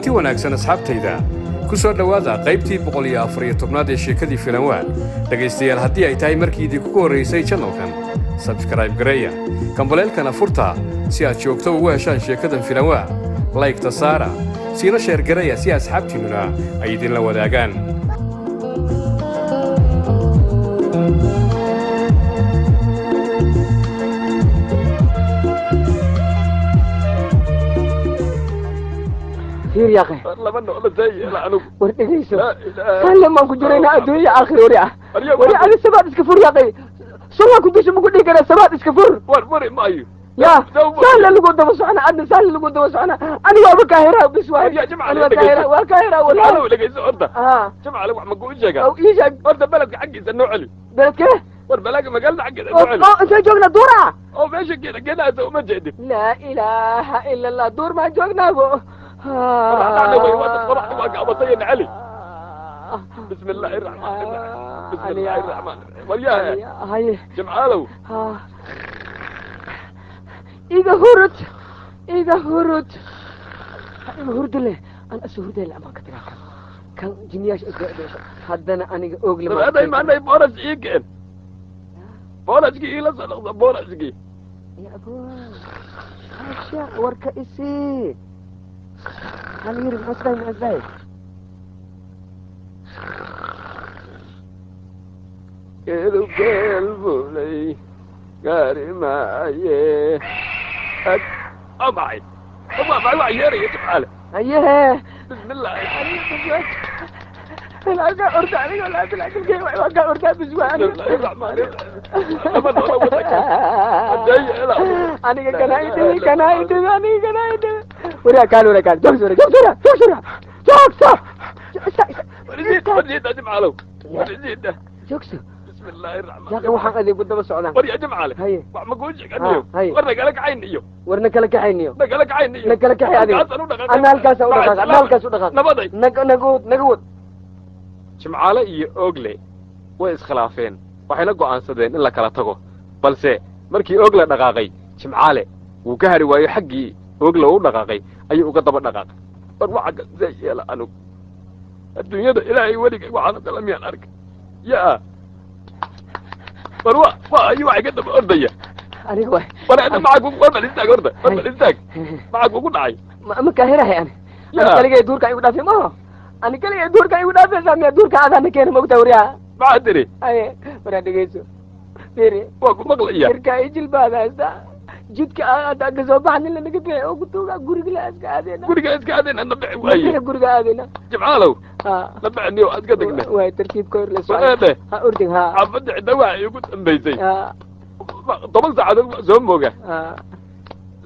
kulanti wanaagsan asxaabtayda ku soo dhawaada qaybtii 114 ee sheekadii filanwaa dhagaystayaal haddii ay tahay markiidii kugu horreysay channelkan subscribe gareeya kambaleelkana furta si aad joogto ugu heshaan sheekadan filanwaa like-ta saara siina sheer gareeya si asxaabtiinnuna ay idinla wadaagaan يا أخي لما نقول زي لعنو ورتقيسو كان لما كجرينا الدنيا آخر وريعة وريعة السبات اسكفور يا أخي سوا كنتش مقول لك أنا السبات اسكفور ورمري مايو يا سهل اللي قلت بسعنا أنا سهل اللي قلت بسعنا أنا يا بكاهرة بسواه يا جماعة أنا بكاهرة وكاهرة ولا أنا ولا جيز أرده جماعة لو ما قول جاك أو يجاك أرده بلد حقي زنو علي بلد كه وربلاقي مقالنا حقي زنو علي أنت جوجنا دورة أو ماشي كده أزو ما جدي لا إله إلا الله دور ما جوجنا بو أنا ويوات فرح واقع بطين علي بسم الله الرحمن الرحيم بسم الله الرحمن الرحيم وياها هاي جمعة له إذا هرت إذا هرت هرت له أنا أسهرت له ما كتير كان جنياش هذا أنا أقول ما هذا ما أنا بورج إيجن بورج كي لا صدق بورج كي يا أبو هاشا ورك إسي هل يرد مسلم أزاي كيلو قلبه لي قاري معي أبعد أبعد يا تعالى أيه بسم الله لا أرد عليك ولا أرد عليك الجيم ولا أرد بزوان أنا كنايدي وريا كانوا جوكسورة وريد أجمع له وريد جوكسو بسم الله الرحمن يا أخي وحق ذي قد بس عنا وريا أجمع له هاي ما قولش عنيو ورنا قالك عينيو ورنا لك عينيو قالك عينيو لك عينيو أنا الكاس ودقاق أنا الكاس ودقاق نبضي نقود jimcaale iyo oogle way iskhilaafeen waxayna go'aansadeen in la kala tago balse markii oogle dhaqaaqay jimcaale wuu ka hari waayay xaggii oogle uu dhaqaaqay ayuu uga daba dhaqaaqay war waxa zay yeela anug adduunyada ilaahay weligay waxaan kala miyaan arkay yaa war waa ayuu waxa ka daba ordaya aniga way war ana macaagu war balistaag orda war balistaag macaagu ku dhacay ma kaahirahay ana kaligay duurka igu dhaafay ma أنا كل يدور كاي ودا في سامي يدور كذا أنا كين مقدر وريا ما أدري أيه ورا دقيسو فيري واقو مغلية كاي جل بعد هذا جد كأدا كزوب عن اللي نكتة أو كتوغا غوريغلا أسكادينا غوريغلا أسكادينا نبع وعي غوريغلا أدينا جمعالو نبعني وأسكادنا وعي ترتيب كور لسوالف وهذا أردن عبد الدواء يقول أمبيزي طبعا ساعة زوم موجة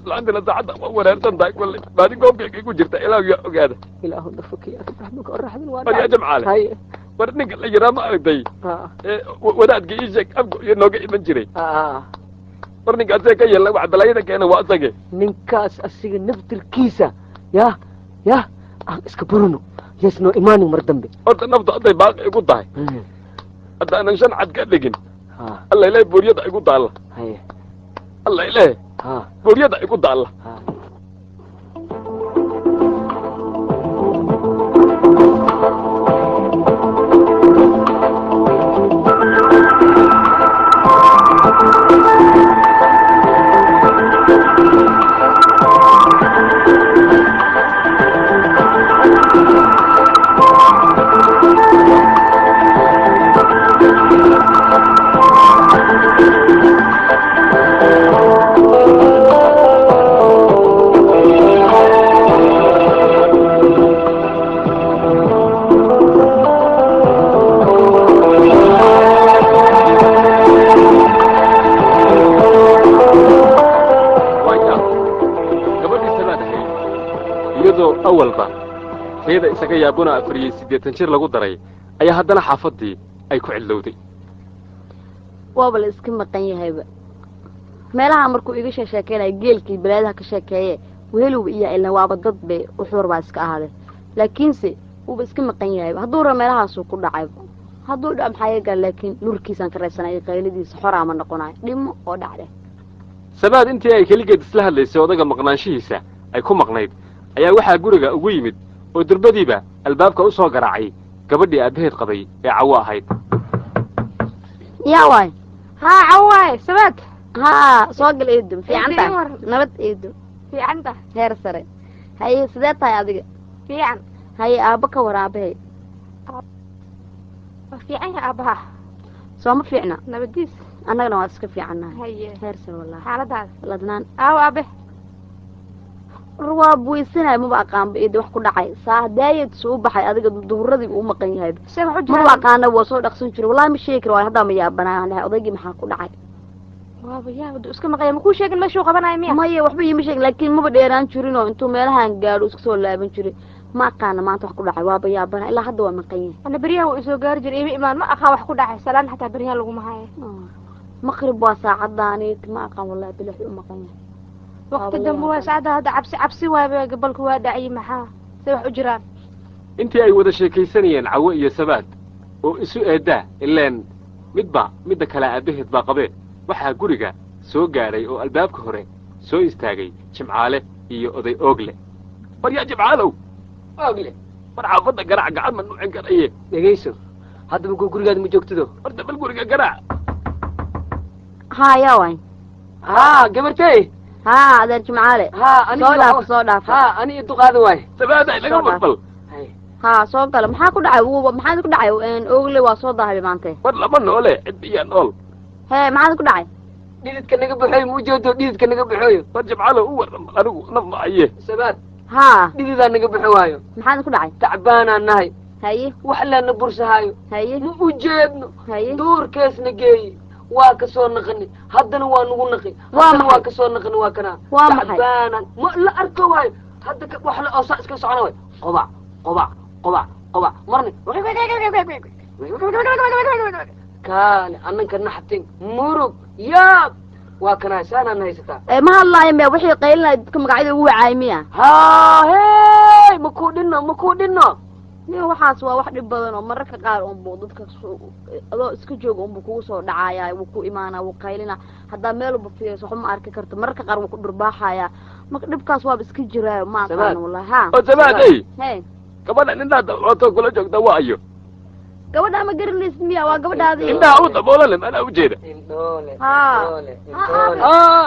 عندنا ساعة ولا تنتهي ولا بعدين قوم يقول جرت إلى هذا إلى هون فكي أتفهمك أروح من وين يا جماعة هاي ورنيك اللي جرا ما أقدي وداد جيجك أبغى ينوجي من جري ورنيك أزاي يلا بعد بلاينا كأنه واسقة نكاس أسيج نفط الكيسة يا إسكبرونو يسنو إيماني مردم بي أرد نفط أدي باقي يقول ده أدي أنا نشان عد كذلكن الله إلهي بوريد يقول ده الله الله إلهي بوريد يقول ده الله awalba sayda isaga yaabuna 4 jir lagu daray ayaa haddana xaafadii ay ku cilowday waaba la iska maqan yahayba meelaha markuu iga sheekeynay geelkii balaadaha ka sheekeeyay weeluw iyo ilaa waaba dad bay u xurba iska ahaade laakiinse uu iska maqan yahay hadduu ra meelahaas ku dhacay hadduu dham xayaga laakiin nurkiisan ka reesanay qayladiisa xora ma noqonay dhimo oo dhacday sabaad intii ay kaligeed isla hadlaysay odaga maqnaanshihiisa ay ku maqnayd ayaa waxa guriga ugu yimid oo durbadiiba albaabka u soo garaacay gabadhii aabbaheed qabay ee cawo ahayd. yaa waay haa cawaay sabaad haa soo gal eedo fiican Eedo, tahay nabad eedo fiicanta heer sare haye sidee tahay adiga fiican haye aabba ka war aabbahay waa fiican yahay aabbaha soo ma fiicna nabadiis annagana waa iska fiicannahay haye heer sare wallaahi xaaladaada ladnaan aawo aabe waa buisanay maba aqaanba eedo wax ku dhacay saa daayad soo baxay adiga duhuradii uu maqan yahay see wax u maba jiraan aqaana waa soo dhaqsan jiray wallaahi ma sheegi karo hadda ma yaabanaa dhahay odaygii maxaa ku dhacay waaba yaa wadu iska maqaya makuu sheegin meeshuu qabanayo miya maya waxba iima sheegin laakiin maba dheeraan jirin oo intuu meelahan gaadho iska soo laaban jiray ma aqaana maanta wax ku dhacay waaba yaabana ilaa hadda waa maqan yahay ana beryahan wuu isoo gaari jiray ima imaan ma aqaan wax ku dhacay salaan xataa beryahan laguma hayo maqrib waa saacadaani ma aqaan wallahi bilax u maqan yahay waqti dambe waa saacada hadda cabsi waaba gabalku waa dhacay maxaa see wax u jiraan intii ay wada sheekaysanayeen cawo iyo sabaad oo isu eedaa ileen midda kale aabbaheed baa qabeen waxaa guriga soo gaadhay oo albaabka hore soo istaagay Jimcaale iyo oday Oogle. war yaa Jimcaalow Oogle war xaafadda garaac gacan ma nuucin karaye dhegayso hadda ma gurigaada ma joogtido horta bal guriga garaac. haa yaa waay haa gabartay haa adeer jimcaale haa ani soo dhaaf haa ani idu qaada waay sabaaday laga Soo dhaaf. balbal haa soo gala maxaa ku dhacay maxaa ku dhacay oogle waa soo daahday maante war lama noole cid iyo nool. hee maxaa ku dhacay dhididka naga baxooyo ma ujeedo dhididka naga baxooyo war Jimcaalow u waran anigu naf ma aye sabaad haa dhididaa naga baxo waayo maxaa ku dhacay tacbaanaan nahay haye wax lana bursahaayo haye ma ujeedno haye duurkeesna geeyi waa ka soo naqani haddana waa nagu naqi Waa haddana maxay? waa ka soo naqani waa kana Waa maxay? tacbaanan ma la arko waayo hadda wax la oo saa iska socona waay qobac qobac qobac qobac marni kaale annanka naxtin murug yaab waa kana saanaan haysataa ma hadlaayo me wixii qaylinay dadka magacyada ugu wacaay miya haa hey makuu dhinno niyo waxaas waa wax dhib badan oo mararka qaar unbu dadka adoo iska jooga unbu kugu soo dhacaaya wuu ku imaanaa wuu qaylina haddaa meel walba fiirayso waxba ma arki karto mararka qaar wuu ku dhurbaaxaya marka dhibkaas waaba iska jiraayo ma Sabaad. aqaano wallahi ha oo sabaaday he gabadha nindaa dabcooto kula joogta waa ayo gabadha ma garanaysid miya waa gabadhaadii indhaha u daboolan manaa ujeeda. indhoole Haa. indhoole Haa, indhoole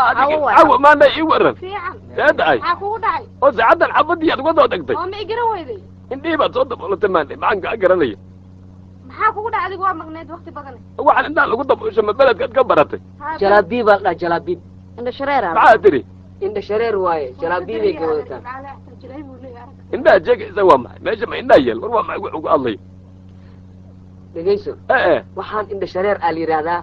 adiga Cawo waay. cawo maana ii waran fiican seedaay maxaa kugu dhacay oo saacaddan xabadii aad uga soo dhagtay oo ma igaran weyday indhihii baad soo daboolatay maane maxaan kaa garanaya maxaa kugu dhacay adigu waa maqneed waqti badan waxaan indhaha lagu daboosho ma beledkaad ka baratay jalaabiib baa la dhaha jalaabiib indha shareera maxaa tiri indha shareer waaye jalaabiibay ka wadataa indhaha jeegaysa waa maxay meesha ma indhaha yeel war waa maxay wax ugu hadlay dhegayso waxaan indha shareer aa la yidhaahdaa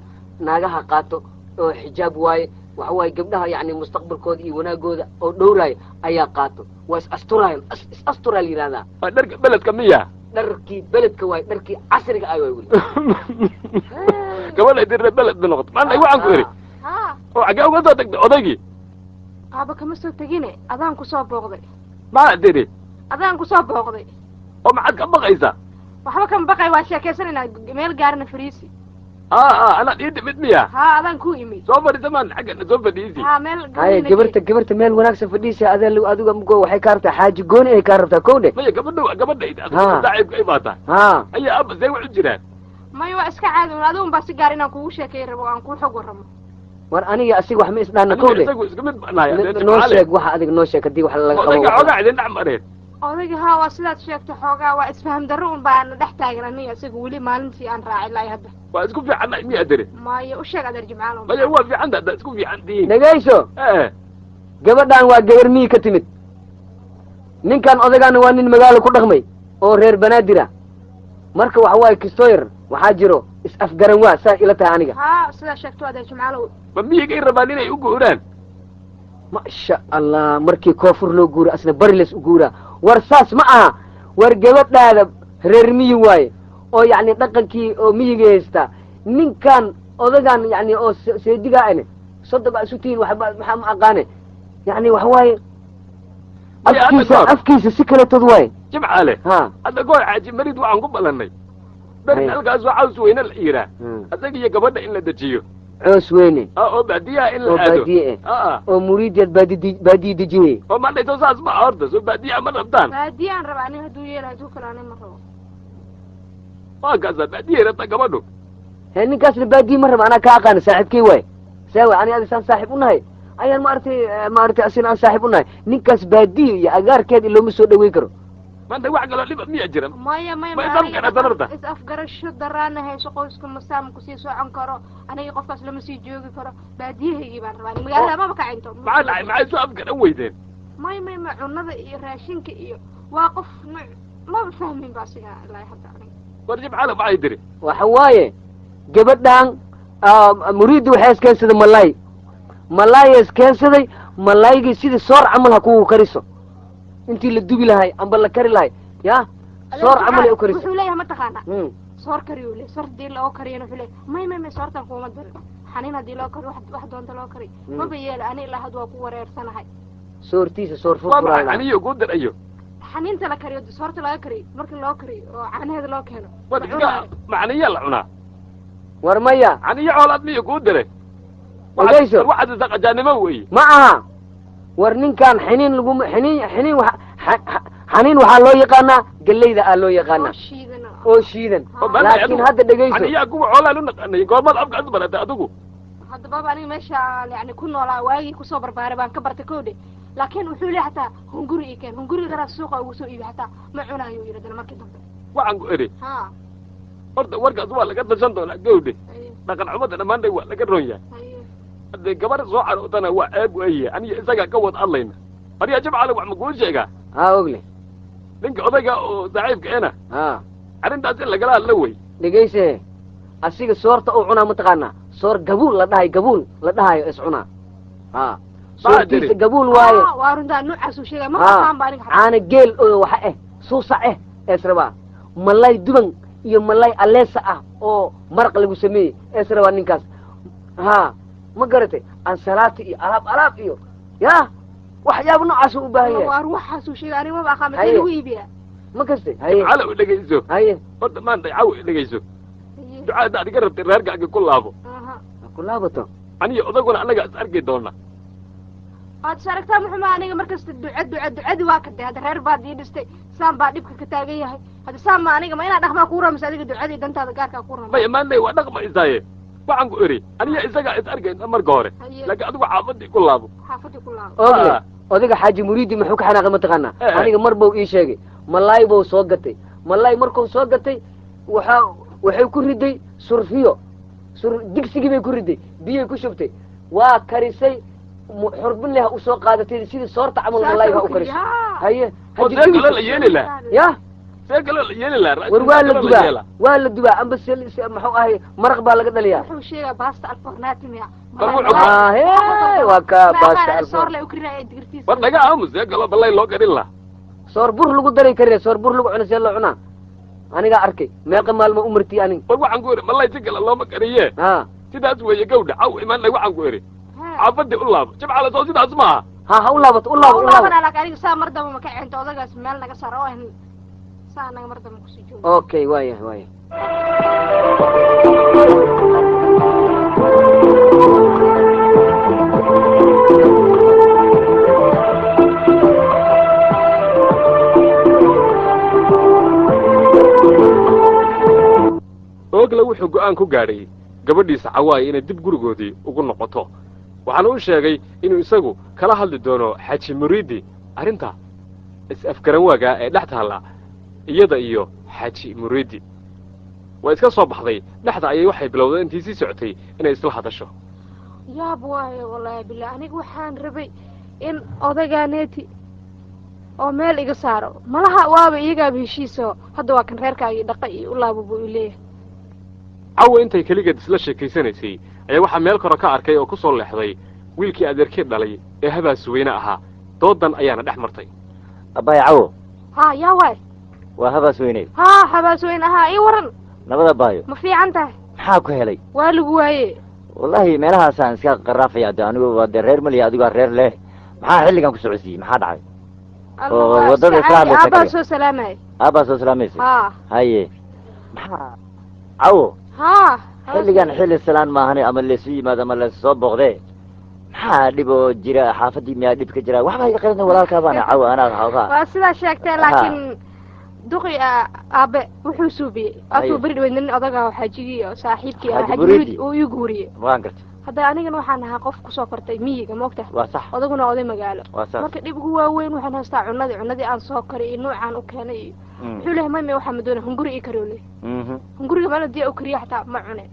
naagaha qaato oo xijaab waaye waxa waaye gabdhaha yacni mustaqbalkooda iyo wanaagooda oo dhowraayo ayaa qaato waa is asturaayo is asturaa la yidhahdaa waa dharka beledka miya dharkii beledka waaye dharkii casriga ah waay weli gabadha dirna beled ba noqoto maanta waxaan ku iri haa oo xaggee uga soo tagtay odaygii aaba kama soo tegine adaan kusoo booqday maxaa tiri adaan kusoo booqday oo maxaad ka baqaysaa waxba kama baqay waa sheekaysanaynaa meel gaarina fariisi anaad ii timid miya haa adaan ku imid soo fadhiisa maan xaggana soo fadhiisi haa meel haye gabarta meel wanaagsan fadhiisa adiga mugo waxay kaa rabtaa xaaji gooni ay kaa rabtaa kow dhe maya gabadhayda Haa. saaxiibka ay baataa haa ayaa abba see wax u jiraan may waa iska caadi un adigun baa si gaar inaan kugu sheekay rabo aan kuu xog warramo war aniga asiga wax ma isdhaana kow aniga dhe isagu isku mid banahay noo sheeg waxa adiga noo sheeg haddii wax laga odayga qabo xoogaa idin dhex mareen odayga haa waa sidaad sheegtay xoogaa waa isfaham darro un baana dhex taagan aniga isaga weli maalintii aan raacay laay hadda waa isku fiicannahay miyaa tiri maayo u sheeg adeer jimcaalo maya waa fiicanta haddaad isku fiican tihiin dhegayso gabadhaan waa gabar miyi ka timid ninkan odaygaana waa nin magaalo ku dhaqmay oo reer banaadir ah marka waxa waaye kistoyar waxaa jiro is afgaran waa saa ila tahay aniga haa sidaa sheegto adeer jimcaalo ma miyigay rabaan inay u guuraan masha allah markii koonfur loo guura asna bari les u guuraa war saas ma aha war gabadhaada reer miyi waaye oo yacni dhaqankii oo miyiga haysta ninkan odagan yacni oo seedigaa ane soddon baa isu tihiin maxaa ma aqaane yacni waxa waaye Maya, hadda afkiisa goor. afkiisa si kale tod waaye jimcaale ha hadda goor xaaji marid waxaan ku ballanay berin Hay. halkaas waa caws weyne la yiraa Hmm. asaga iyo gabadha in la dejiyo coos weyne oo baadiyaha in la oo aado baadiye oo muriideed baadiye dejiyey oo ma dhayto saas ma horta soo baadiyaha ma rabtaan baadiyaan raba aniga hadduu yeela hadduu kale ani ma rabo waa kaasa baadiyahay rabta gabadhu he ninkaasna baadiye ma raba anaa ka aqaana saaxiibkey waay saawa ani adisaan saaxiib u nahay ayaan maaragtay asina aan saaxiib u nahay ninkaas baadiye iyo agaarkeed looma soo dhaweyn karo maanta wax kaloo dhiba miyaa jira maya Ma isafgarata horta? is afgarasho daraana hayso qoyska masaam kusii socon karo aniga qofkaas lama sii joogi karo baadiyahaygii baan rabaa magaalada maba kacinto maxaa dhacay maxay soo afgaran weydeen may cunada iyo raashinka iyo waa qof maba fahmin ba asiga ilaa hadda aniga war jimcaale maxay tiri waxa waaye gabadhan muriidda waxay iskeensaday malaaya iskeensaday malaygii sidii soor camal ha kugu kariso intii la dubi lahay amba la kari lahay ya soor camal ay u kariso wuxuu leeyahay mataqaana soor kariyo le soor hadii loo kariyana wuxuu leeyahay may soortan kuma darin xaniin hadii loo kariyo wax doonta loo kariyo maba yeela ani ilaa had waa ku wareersanahay soortiisa soor waa furfuraay aniyo ku darayo xaniinta la kariyo soorta laga kariyo markii loo kariyo oo caanaheeda loo keeno war iska macniya la cunaa war maya caniyo xoolaad miyo kuu dire ogeyso waxaad isaqajaanimo weeye ma aha war ninkan xiniin laguma xaniin waxaa loo yaqaanaa gallayda aa loo yaqaanaa shiidana oo shiidan laakiin hadda dhegayso caniyaa kuwa xoolaa lu naqanay goormaad afka as baratay adigu hadda baba aniga meesha yani ku noolaa waagii kusoo barbaaray baan ka bartay kowdhe laakiin wuxuu leeyahay hataa hunguri ii keen hunguriga daraad suuqa ugu soo iibi hataa ma cunaayo yidhi dana markii dambe waxaan ku eri ha horta warkaas waa laga dashan doonaa gawdhe dhaqan xumada dhammaan dhay waa laga ron yahay haddee gabar soo carootana waa eeg weeye aniga isagaa ka wad hadlayna maryaa jimcaale wax ma kuu sheegaa haa ogle ninka odayga oo saaxiibka ena haa arrintaas in lagala hadla wey dhegayse asiga soorta uu cunaa mataqaanaa soor gabuul la dhahayo is cunaa haa soortiisa gabuul waaye waa runtaa noocaasuu sheegaya ma aqaan ba aniga caana geel oo waxa suusac ees rabaa malay duban iyo malay aleesa ah oo maraq lagu sameeyey ees rabaa ninkaas haa ma garatay ansalaati iyo alaab iyo ya waxyaaba noocaas u baahan yahay waa ruuxaasuu sheegay aniga maba aqaan maxay lagu iibiyaa ma kastay haye jimcaale u dhegayso haye horta maanta caw dhegayso ducaada adiga rabtay reerkaaga ku laabo ku laabato aniyo odaguna annaga is arki doona waad is aragtaa muxuma aniga markasta ducadi waa kadee hadda reer baad ii dhistay saan baa dhibka ka taagan yahay hadda saan ma aniga ma inaa dhaqmaa kuu ramaysa adiga ducadii dantaada gaarkaa kuu ramay maya maanday waa dhaqma isaaye waxaan ku eri aniga isagaa is arkayna marka hore laakiin adigu xaafadii ku laabo xaafadii ku laabo ogle odaga xaaji muriidi muxuu ka xanaaqay mataqaanaa aniga mar bau ii sheegay malaay bau soo gatay malaay markuu soo gatay waxay ku riday surfiyo digsigii bay ku riday biyay ku shubtay waa karisay xurbin leh usoo qaadatay sidii soorta camal malaay baa u karisay haye see kaloo la yeeli laha ya see kaloo la yeeli laha war waa la dubaa amba muxuu ahay maraq baa laga dhaliyaa wuxuu sheegaa baasta alfornatimia waa ka baasta soor la ukrinaya digirtiisa war naga aamus see kaloo balay loo garin laha soor bur lagu daray kariya soor bur lagu cuna see loo cunaa anigaa arkay meeqa maalmo umartii aniga war waxaan ku eri malay si kale looma kariye ha sidaas weeye gawdha caw imaanay waxaan ku eri xaafadii u laabo jimcaale soo sidaas maaha ha u laabato u laabo laabanaa laakiin aniga saa mar damba ma ka ceento odagaas meel naga saaro oo ahin saa anaga mar damba kusii joogo okay waaya ogle wuxuu go'aan ku gaadhay gabadhiisa cawaaya inay dib gurigoodii ugu noqoto waxaana u sheegay inuu isagu kala hadli doono xaaji muriidi arrinta is-afgaran waagaa ee dhex taalla iyada iyo xaaji muriidi waa iska soo baxday dhexda ayay waxay bilowday intii sii socotay inay isla hadasho yaab waayo wallaahi billah aniga waxaan rabay in odagaaneeti oo meel iga saaro malaha waaba iyagaaba heshiiso hadda waa kan reerkaagii dhaqa iyo u laabo buu leeyahay cawa intay keligeed isla sheekaysanaysay ayaa waxaa meel kore ka arkay oo ku soo leexday wiilkii adeerkeed dhalay ee habaas weyne ahaa doodan ayaana dhex martay abbaay cawo ha yaa waay waa habaas weyne ha habaas weyne ahaa ii waran nabada baayo ma fiican tahay maxaa ku helay waa lagu waaye wallahi meelahaasaan iska qaraafaya de anigu waa dee reer maliya adigaa reer leh maxaa xilligan ku socodsiiyey maxaa dhacay oo wadada islaamka aabaa soo salaamay aabaa soo salaamaysa ha haye maxaa cawo ها xilligan xilli salaan maahane ama laysu yimaado ama lasoo booqdee maxaa dhib oo jira xaafadii miyaa dhib ka jira waxba iga qaylina walaalkaa baana cawo anaa hawgaa waa sidaa sheegtay laakiin duqi aabe wuxuu suubiyey afuu beri dhaweyd nin odaga oo xaajigii oo saaxiibkii ah xaajigii uu ii guuriyey waan gartay hadda anigana waxaan ahaa qof kusoo kortay miyiga moogta waa sax odaguna oday magaalo waa sax marka dhib ugu waaweyn waxaan haystaa cunadii aan soo koray iyo nuucaan u keenay iyo wuxuu leeyahay mame waxaa madoona hunguri ii kariyo leeyahay hunguriga meel hadii u kariyo xataa ma cune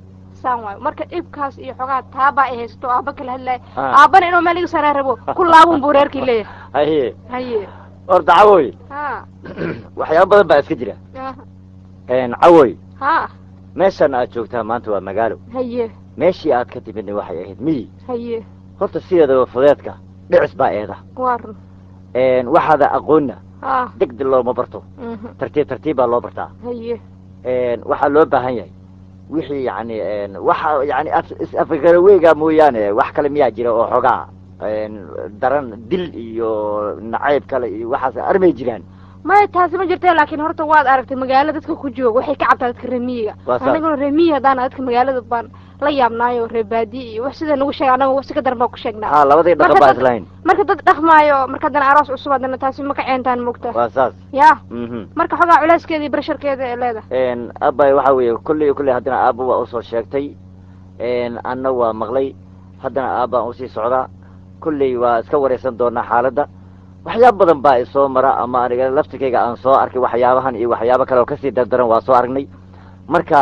saan waayo marka dhibkaas iyo xogaa taabaa ay haysto aaba kala hadlaay aabana inuu meel iga sanaa rabo ku laabun buu reerkii leeyahay haye horta cawoy waxyaaba badan baa iska jira cawoy meeshan aad joogtaa maanta waa magaalo haye meeshii aad ka timidna waxay ahayd miyi haye horta sideedaba fudeedka dhicis baa eeda waarun waxaada aqoonna degdeg looma barto tartiib baa loo bartaa haye waxaa loo baahan yahay wixii yani waxa yani is-afgaraweyga mooyaane wax kale miyaa jira oo xogaa daran dil iyo nacayb kale iyo waxaas armay jiraan maya taasi ma jirta laakiin horta waad aragtay magaalo dadka ku jooga waxay ka cabtaa dadka reemiyiga anaguna reemiyi haddaan dadka magaalada baan la yaabnaayo reer baadiye iyo wax sida nagu sheega anaga si ka daran baa ku sheegnaa labadii dhaqan baa islahayn marka dad dhaqmaayo marka haddana aroos cusub haddana taasi ma ka ceentaan moogta waa saas ya marka xogaa culeyskeeda iyo barsharkeeda ee leedahay aabay waxa weeye kulley haddana aaba waa usoo sheegtay anna waa maqlay haddana aabbaan usii socdaa kulley waa iska wareysan doonaa xaaladda waxyaaba badan baa isoo mara ama aniga laftikayga aan soo arkay waxyaabahan iyo waxyaabo kale oo kasii dardaran waa soo aragnay marka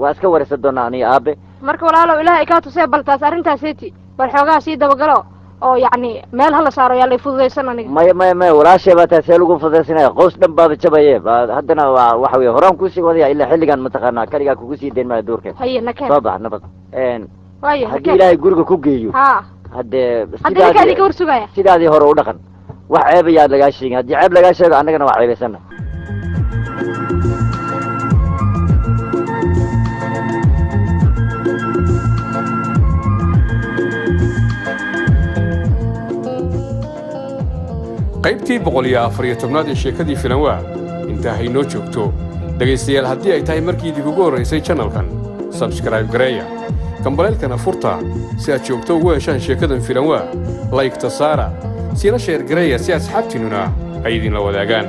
waa iska wareysan doonaa aniga aabe marka walaalow ilaahay kaa tusee bal taas arrintaaseti bal xoogaa sii dabagalo oo yacni meel hala saaro yaa lay fududaysan aniga maya walaashay baa taasee lagu fududaysanaya qoys dhan baaba jabaye haddana waa waxa weye horaan kuusii wadaya ilaa xilligan mataqaanaa kaligaa kugu sii dayn maya duurkeed haye nakeen soo bax nabad waaya haddii ilaahay guriga ku geeyo haddee ninkaadii ka warsugaya sidaadii hore u dhaqan wax ceeb ayaad lagaa sheegin haddii ceeb lagaa sheego annagana waa ceebaysana qaybtii 114 ee sheekadii filanwaa intaa haynoo joogto dhegaystayaal haddii ay tahay markii idinkugu horraysay channelkan subscribe gareeya kambaleelkana furta si aad joogto ugu heshaan sheekadan filanwaa laygta saara siina sheer gareeya si asxaabtiinnuna ay idinla wadaagaan